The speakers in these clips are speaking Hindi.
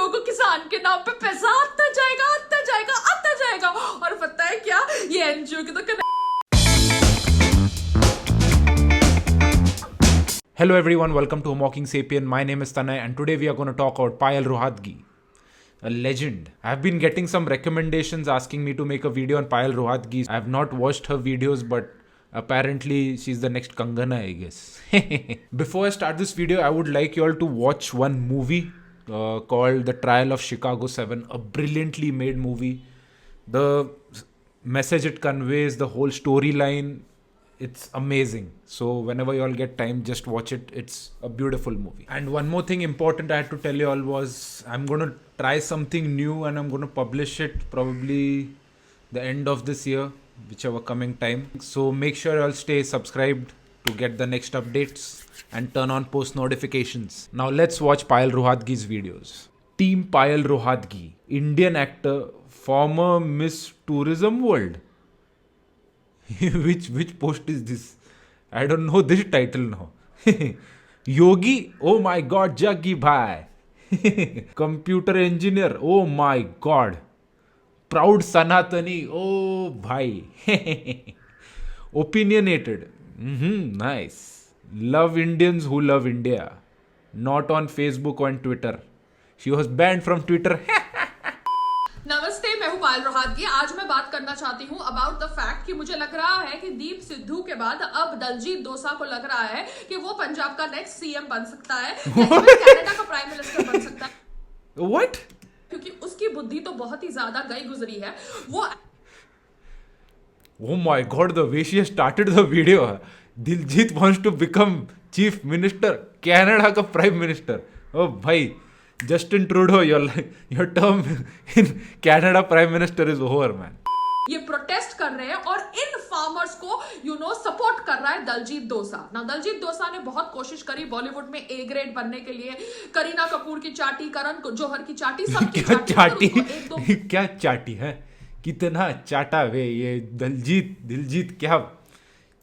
लोगों को किसान के नाम पे पैसा आता जाएगा आता जाएगा आता जाएगा। और पता है क्या, ये एनजीओ की तो Hello everyone, welcome to Mocking Sapien. My name is Tanay and today we are going to talk about Payal Rohatgi, a legend. I have been getting some recommendations asking me to make a video on Payal Rohatgi. I have not watched her videos, but apparently she's the next Kangana, I guess. Before I start this video, I would like you all to watch one movie called The Trial of Chicago 7, a brilliantly made movie. The message it conveys, the whole storyline, it's amazing. So whenever you all get time, just watch it. It's a beautiful movie. And one more thing important I had to tell you all was I'm going to try something new and I'm going to publish it probably the end of this year, whichever coming time. So make sure you all stay subscribed to get the next updates and turn on post notifications. Now let's watch Payal Rohatgi's videos. Team Payal Rohatgi, Indian actor, former Miss Tourism World. which post is this? I don't know this title now. Yogi, oh my god, Jaggi bhai. Computer engineer, oh my god. Proud Sanatani, oh bhai. Opinionated, nice. Love Indians who love India. Not on Facebook or on Twitter. She was banned from Twitter. नमस्ते, मैं हूं पायल रोहातगी। आज मैं बात करना चाहती हूं अबाउट द फैक्ट कि मुझे लग रहा है कि दीप सिद्धू के बाद अब दलजीत दोसा को लग रहा है कि वो पंजाब का नेक्स्ट सीएम बन सकता है या कनाडा का प्राइम मिनिस्टर बन सकता है। What? क्योंकि उसकी बुद्धि तो बहुत ही ज्यादा गई गुजरी है। वो Oh my god, the way she has started the video. Diljit wants to become chief minister, Canada ka prime minister. Oh bhai, Justin Trudeau, your term in Canada prime minister is over, man. ये प्रोटेस्ट कर रहे हैं और इन फार्मर्स को सपोर्ट कर रहा है दलजीत दोसा। ना दलजीत दोसा ने बहुत कोशिश करी बॉलीवुड में ए ग्रेड बनने के लिए, करीना कपूर की चाटी, करण जौहर की चाटी, सबकी चाटी, क्या चाटी है, कितना चाटा वे ये दिलजीत क्या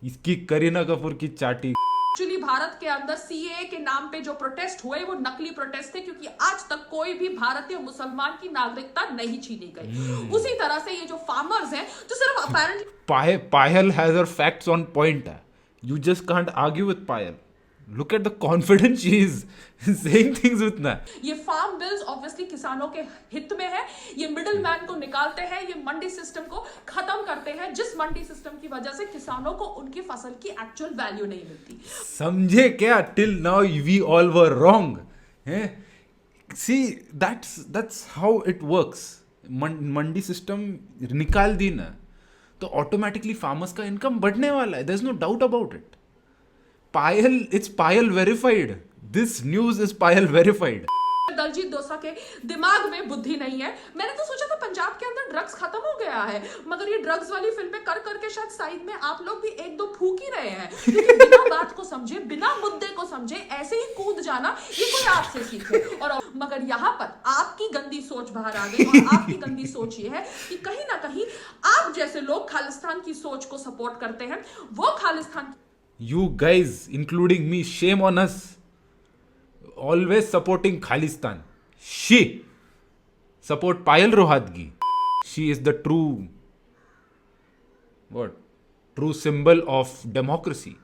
इसकी करीना कपूर की चाटी। एक्चुअली भारत के अंदर सीएए के नाम पे जो प्रोटेस्ट हुए वो नकली प्रोटेस्ट थे, क्योंकि आज तक कोई भी भारतीय मुसलमान की नागरिकता नहीं छीनी गई। उसी तरह से ये जो फार्मर्स हैं जो सिर्फ apparently Payal has her facts on point. You just can't argue with Payal. Look at the confidence she is saying things with that. ये फार्म बिल्स ऑब्वियसली किसानों के हित में है। ये मिडिल मैन को निकालते हैं, ये मंडी सिस्टम को खत्म करते हैं, जिस मंडी सिस्टम की वजह से किसानों को उनकी फसल की एक्चुअल वैल्यू नहीं मिलती। समझे क्या? Till now we all were wrong. See, that's how it works. Mandi system निकाल दी ना तो ऑटोमेटिकली फार्मर्स का इनकम बढ़ने वाला है। There's no doubt about it. Payal, it's Payal verified. This news is Payal verified. Daljit dosa के दिमाग में बुद्धि नहीं है। मैंने तो सोचा था पंजाब के अंदर ड्रग्स खत्म हो गया है, मगर ये ड्रग्स वाली फिल्में कर करके शायद साइड में आप लोग भी एक दो फूक ही रहे हैं, क्योंकि बिना बात को समझे, बिना मुद्दे को समझे ऐसे ही कूद जाना ये कोई आपसे सीखे। और मगर यहाँ पर आपकी गंदी सोच बाहर आ गई, और आपकी गंदी सोच ये है कि कहीं ना कहीं आप जैसे लोग खालिस्तान की सोच को सपोर्ट करते हैं। वो Khalistan, You guys, including me, shame on us. Always supporting Khalistan. She support Payal Rohatgi. She is the true symbol of democracy.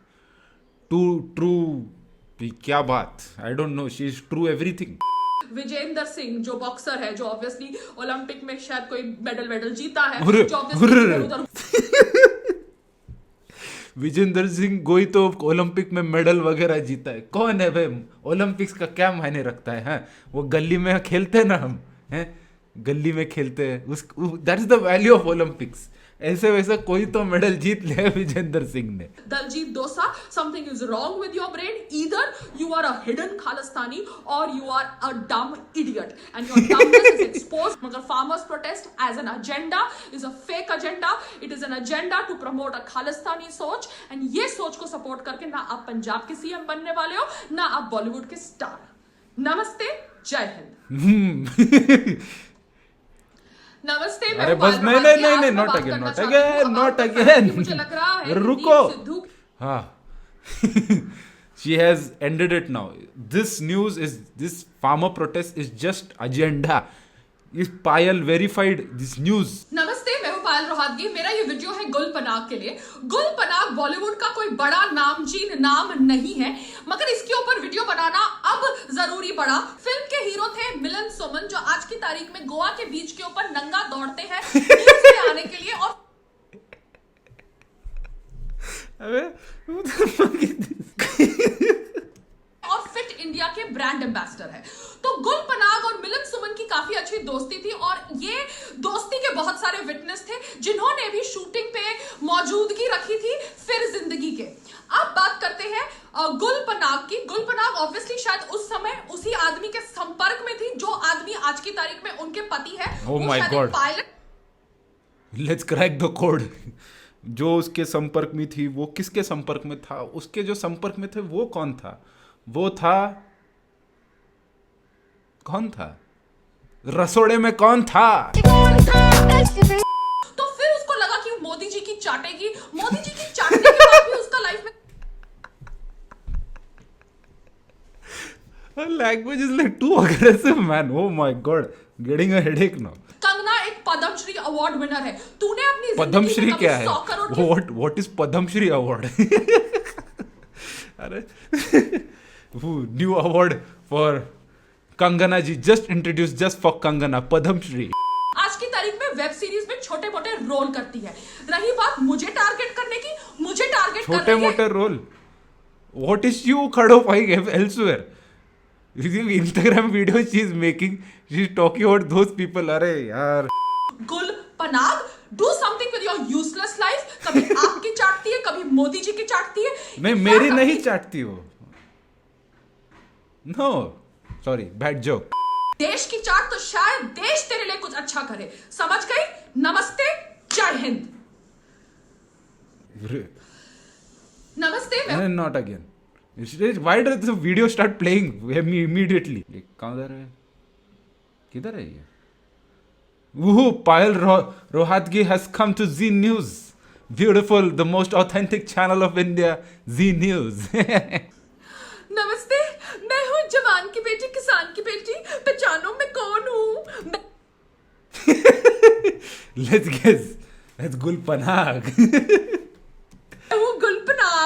True क्या बात? I don't know. She is true everything. Vijender Singh जो बॉक्सर है, जो ऑब्वियसली ओलंपिक में शायद कोई मेडल जीता है, जो ऑब्वियसली विजेंदर सिंह गोई तो ओलंपिक में मेडल वगैरह जीता है। कौन है भाई? ओलंपिक्स का क्या मायने रखता है? हाँ, वो गली में खेलते हैं ना, हम हैं गली में खेलते हैं, उस that is the value of Olympics. ऐसे वैसा कोई तो मेडल जीत लिया विजेंदर सिंह ने। Daljit Dosanjh, something is wrong with your brain. Either you are a hidden Khalistani or you are a dumb idiot and your dumbness is exposed. मगर farmers protest as an agenda is a fake agenda. It is an agenda to promote a Khalistani सोच, एंड ये सोच को सपोर्ट करके ना आप पंजाब के सीएम बनने वाले हो, ना आप बॉलीवुड के स्टार। नमस्ते, जय हिंद। नमस्ते, अरे बस नहीं, नॉट अगेन। मुझे लग रहा है रुको। सिद्धू, हाँ She has ended it now. This farmer protest is just agenda. Is Payal verified this news? नमस्ते, मैं हूं पायल रोहातगी। मेरा ये वीडियो है गुल पनाग के लिए। गुल पनाग बॉलीवुड का कोई बड़ा नामचीन नाम नहीं है, मगर इसके ऊपर वीडियो बनाना अब जरूरी पड़ा। फिल्म के हीरो थे मिलन सुमन, जो आज की तारीख में गोवा के बीच के ऊपर नंगा दौड़ते हैं न्यूज में आने के लिए और फिट इंडिया के ब्रांड एम्बेसडर है। तो गुल पनाग और मिलन सुमन की काफी अच्छी दोस्ती थी और ये दोस्ती के बहुत सारे विटनेस थे जिन्होंने भी शूटिंग पे मौजूदगी रखी थी फिर जिंदगी के। अब बात करते हैं गुल पनाग की। गुल पनाग ऑब्वियसली शायद उस समय उसी आदमी के संपर्क में थी जो आदमी आज की तारीख में उनके पति है। Oh my God. Let's crack the code. जो उसके संपर्क में थी वो किसके संपर्क में था? उसके जो संपर्क में थे वो कौन था? वो था, कौन था? रसोड़े में कौन था? तो फिर उसको लगा कि मोदी जी की चाटेगी। मोदी जी की चाटने के बाद भी उसका लाइफ में Language is like too aggressive, man. Oh my God, getting a headache now. Kangana एक पद्मश्री अवार्ड विनर है। तूने अपनी पद्मश्री क्या है? 100 करोड़ की What is पद्मश्री अवार्ड? अरे new award for Kangana ji, just introduce just for Kangana, Padmashri. आज की तारीख में वेब सीरीज में छोटे मोटे रोल करती है। रही बात मुझे टारगेट करने की, मुझे टारगेट छोटे मोटे रोल। What is you खड़ोपाई elsewhere? Instagram video she is making, she is talking about those people. अरे यार। गुल Panag, do something with your useless life। कभी आपकी चाटती है, कभी मोदी जी की चाटती है। नहीं, मेरी नहीं चाटती वो। No, sorry, bad joke. देश की चाट तो शायद देश तेरे लिए कुछ अच्छा करे। समझ गई? नमस्ते, जय हिंद। नमस्ते मैं Not again. Why does the video start playing immediately? कहाँ है? किधर है ये? Woohoo! Payal Rohatgi has come to Z News. Beautiful, the most authentic channel of India, Z News. नमस्ते, मैं हूँ जवान की बेटी, किसान की बेटी। पहचानो मैं कौन हूँ? Let's guess. That's Gul Panag. मैं हूँ गुल पनाग।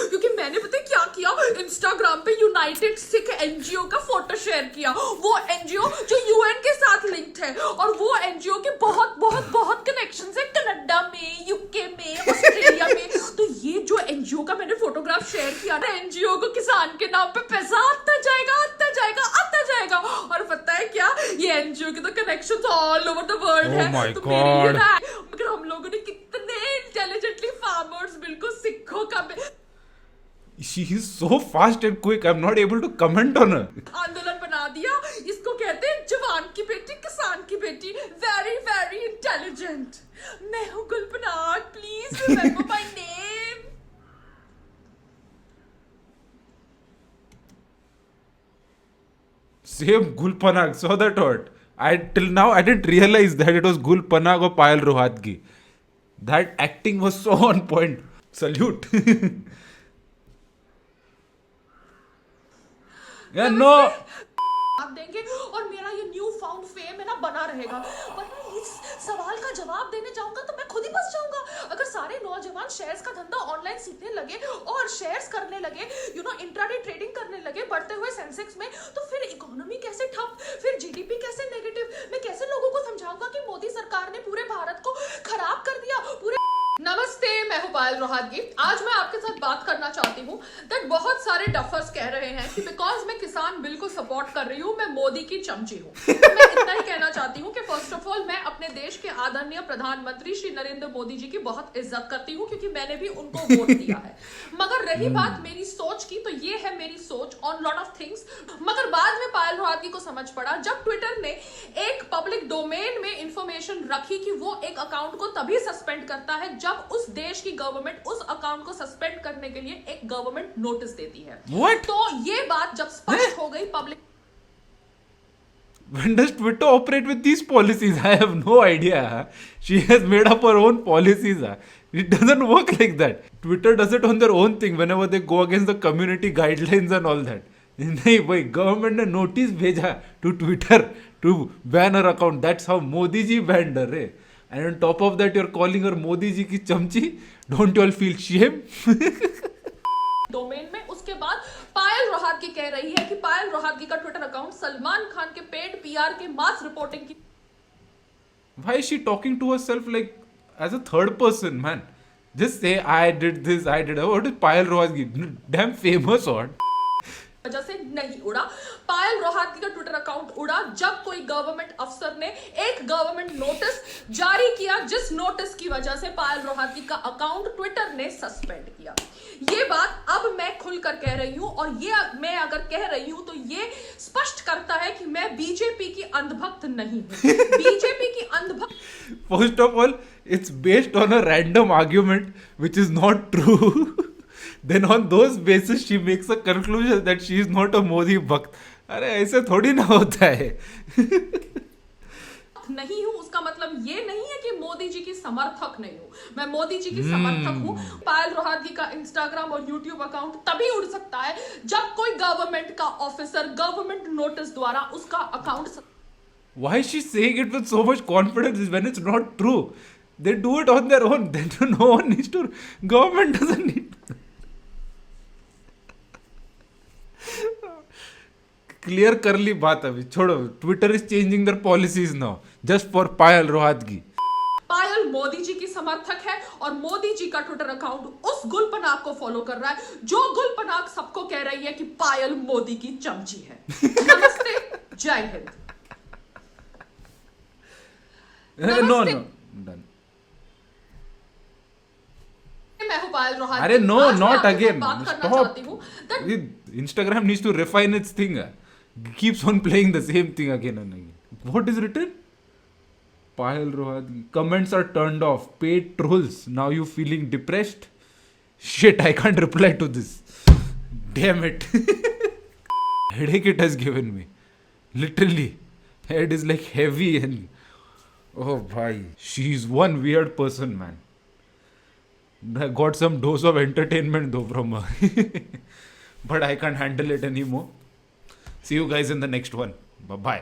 क्योंकि मैंने पता है क्या किया, इंस्टाग्राम पे यूनाइटेड सिख एनजीओ का फोटो शेयर किया। वो एनजीओ जो यूएन के साथ लिंक्ड है और वो एनजीओ के बहुत बहुत बहुत कनेक्शंस है कनाडा में, यूके में, ऑस्ट्रेलिया में। तो ये जो एनजीओ का मैंने फोटोग्राफ शेयर किया ना, एनजीओ को किसान के नाम पे पैसा आता जाएगा, आता जाएगा, आता जाएगा। और पता है क्या, ये एनजीओ के तो connections all over the world है। my तो God. मगर हम लोगों ने कितने इंटेलिजेंटली फार्मर्स बिल्कुल सिखों का She is so fast and quick. I'm not able to comment on her. आंदोलन बना दिया। इसको कहते हैं जवान की बेटी, किसान की बेटी। Very very intelligent. मैं हूँ गुल Panag, please remember my name. Same Gul Panag. Saw that what? Till now I didn't realize that it was Gul Panag or Payal Rohatgi. That acting was so on point. Salute. Yeah, no. आप देंगे और मेरा ये न्यू फाउंड फेम है ना बना रहेगा। वरना इस सवाल का जवाब देने जाऊंगा तो मैं खुद ही फंस जाऊंगा। अगर सारे नौजवान शेयर्स का धंधा ऑनलाइन सीखने लगे और शेयर्स करने लगे, इंट्राडे ट्रेडिंग करने लगे बढ़ते हुए सेंसेक्स में, तो फिर इकोनॉमी कैसे ठप, फिर जीडीपी कैसे नेगेटिव। मैं कैसे लोगों को समझाऊंगा कि मोदी सरकार ने पूरे भारत को खराब कर दिया, पूरे। नमस्ते, मैं हूँ पायल रोहातगी। आज मैं आपके साथ बात करना चाहती हूँ दैट बहुत सारे डफर्स कह रहे हैं कि बिकॉज मैं किसान बिल को सपोर्ट कर रही हूँ, मैं मोदी की चमची हूँ। मैं इतना ही कहना चाहती हूँ कि फर्स्ट ऑफ ऑल मैं अपने देश के आदरणीय प्रधानमंत्री श्री नरेंद्र मोदी जी की बहुत इज्जत करती हूँ क्योंकि मैंने भी उनको वोट दिया है। मगर रही बात मेरी सोच की, तो ये है मेरी सोच ऑन लॉट ऑफ थिंग्स। मगर बाद में पायल रोहातगी को समझ पड़ा जब ट्विटर ने एक पब्लिक डोमेन में इंफॉर्मेशन रखी कि वो एक अकाउंट को तभी सस्पेंड करता है जब उस देश की गवर्नमेंट उस अकाउंट को सस्पेंड करने के लिए एक गवर्नमेंट नोटिस देती है। What? तो ये बात जब स्पष्ट हो गई public. When does Twitter operate with these policies? I have no idea. She has made up her own policies. It doesn't work like that. Twitter does it on their own thing whenever they go against the community guidelines and all that. नहीं भाई, गवर्नमेंट ने नोटिस भेजा to Twitter to ban her account. That's how Modi ji banned her. And on top of that you are calling her Modi ji की चमची. Don't you all feel shame? Domain में. उसके बाद पायल रोहातगी कह रही है कि पायल रोहातगी का ट्विटर अकाउंट सलमान खान के पेड पीआर के मास रिपोर्टिंग की. Why is she talking to herself like as a third person, man? Just say I did this, I did that. What is Payal Rohatgi? Damn famous or? वजह से नहीं उड़ा. पायल रोहातगी का ट्विटर अकाउंट उड़ा जब कोई गवर्नमेंट अफसर ने एक गवर्नमेंट नोटिस जारी किया, जिस नोटिस की वजह से पायल रोहातगी का अकाउंट ट्विटर ने सस्पेंड किया. ये बात अब मैं खुलकर कह रही हूं, और ये मैं अगर कह रही हूं तो ये स्पष्ट करता है कि मैं बीजेपी की अंधभक्त नहीं हूं. बीजेपी की अंधभक्त. First of all, it's based on a random argument which is not true. Then on those basis she makes a conclusion that she is not a Modi भक्त. अरे ऐसे थोड़ी ना होता है. नहीं हूं उसका मतलब ये नहीं है कि मोदी जी की समर्थक नहीं हूं. मैं मोदी जी की समर्थक हूं. पायल रोहातगी का इंस्टाग्राम और यूट्यूब अकाउंट तभी उड़ सकता है जब कोई गवर्नमेंट का ऑफिसर गवर्नमेंट नोटिस द्वारा उसका account. Why is she saying it with so much confidence when it's not true? They do it on their own. Then no one needs to. Government doesn't need. Clear कर ली बात अभी, छोड़ो. Twitter is changing their policies now just for Payal Rohatgi. Payal Modi ji की समर्थक है और मोदी जी का ट्विटर अकाउंट उस गुलपनाग को फॉलो कर रहा है जो गुलपनाग सबको कह रही है कि पायल मोदी की चमची है. नमस्ते, जय हिंद. No done. मैं हूं पायल रोहातगी. अरे नो, नॉट अगेन. बात करना चाहती हूं that Instagram needs to refine its thing. Keeps on playing the same thing again and again. What is written? Payal Rohatgi. Comments are turned off. Paid trolls. Now you feeling depressed? Shit, I can't reply to this. Damn it. Headache it has given me. Literally. Head is like heavy and... Oh, bhai. She's one weird person, man. I got some dose of entertainment though from her. But I can't handle it anymore. See you guys in the next one. Bye-bye.